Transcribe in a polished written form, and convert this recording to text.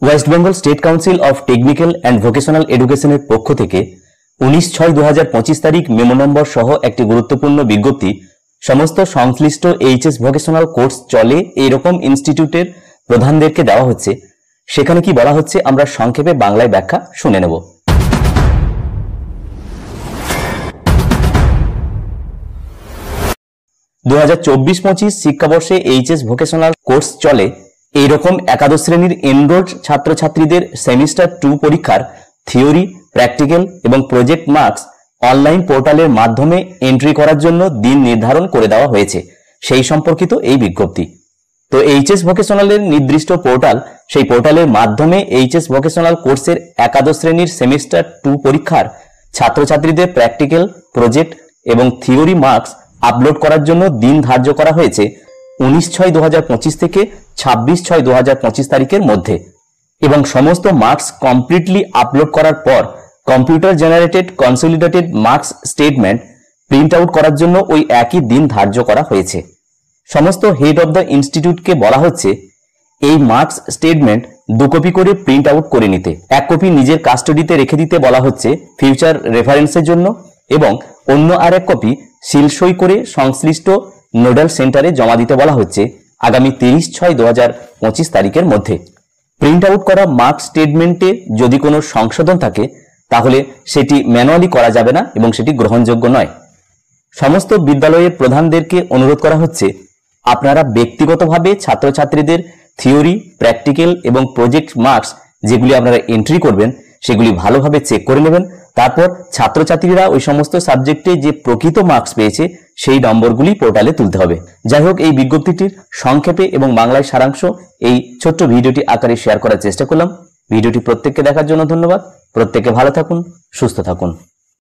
West Bengal state council of technical and vocational এডুকেশনের পক্ষ থেকে 19/6/2025 তারিখ মেমো নম্বর সহ একটি গুরুত্বপূর্ণ বিজ্ঞপ্তি সমস্ত সংশ্লিষ্ট এইচএস ভোকেশনাল কোর্স চলে এইরকম ইনস্টিটিউটের প্রধানদেরকে দেওয়া হচ্ছে। সেখানে কি বলা হচ্ছে আমরা সংক্ষেপে বাংলায় ব্যাখ্যা শুনে নেব। দু 2024-25 শিক্ষাবর্ষে এইচএস ভোকেশনাল কোর্স চলে এইরকম একাদশ শ্রেণীর এনরোলড ছাত্রছাত্রীদের সেমিস্টার 2 পরীক্ষার থিওরি, প্র্যাকটিক্যাল এবং প্রজেক্ট মার্কস অনলাইন পোর্টালের মাধ্যমে এন্ট্রি করার জন্য দিন নির্ধারণ করে দেওয়া হয়েছে, সেই সম্পর্কিত এই বিজ্ঞপ্তি। তো এইচএস ভোকেশনালের নির্দিষ্ট পোর্টাল, সেই পোর্টালের মাধ্যমে এইচএস ভোকেশনাল কোর্সের একাদশ শ্রেণীর সেমিস্টার 2 পরীক্ষার ছাত্রছাত্রীদের প্র্যাকটিক্যাল, প্রজেক্ট এবং থিওরি মার্কস আপলোড করার জন্য দিন ধার্য করা হয়েছে 19/6/2025 থেকে 26/6/2025 তারিখের মধ্যে। এবং সমস্ত মার্কস কমপ্লিটলি আপলোড করার পর computer generated consolidated marks statement print out করার জন্য ওই একই দিন ধার্য করা হয়েছে। সমস্ত হেড অব দ্য ইনস্টিটিউটকে বলা হচ্ছে এই মার্কস স্টেটমেন্ট 2 কপি করে প্রিন্ট আউট করে নিতে, 1 কপি নিজের কাস্টডিতে রেখে দিতে বলা হচ্ছে ফিউচার রেফারেন্সের জন্য, এবং অন্য আর 1 কপি সিলসই করে সংশ্লিষ্ট নোডাল সেন্টারে জমা দিতে বলা হচ্ছে আগামী 30/6/2025 তারিখের মধ্যে। প্রিন্ট আউট করা মার্কস স্টেটমেন্টে যদি কোনো সংশোধন থাকে তাহলে সেটি ম্যানুয়ালি করা যাবে না এবং সেটি গ্রহণযোগ্য নয়। সমস্ত বিদ্যালয়ের প্রধানদেরকে অনুরোধ করা হচ্ছে আপনারা ব্যক্তিগতভাবে ছাত্রছাত্রীদের থিওরি, প্র্যাকটিক্যাল এবং প্রজেক্ট মার্কস যেগুলি আপনারা এন্ট্রি করবেন সেগুলি ভালোভাবে চেক করে নেবেন। তারপর ছাত্রছাত্রীরা ওই সমস্ত সাবজেক্টে যে প্রকৃত মার্কস পেয়েছে সেই নম্বরগুলি পোর্টালে তুলতে হবে। যাই হোক, এই বিজ্ঞপ্তিটির সংক্ষেপে এবং বাংলায় সারাংশ এই ছোট্ট ভিডিওটি আকারে শেয়ার করার চেষ্টা করলাম। ভিডিওটি প্রত্যেককে দেখার জন্য ধন্যবাদ। প্রত্যেকে ভালো থাকুন, সুস্থ থাকুন।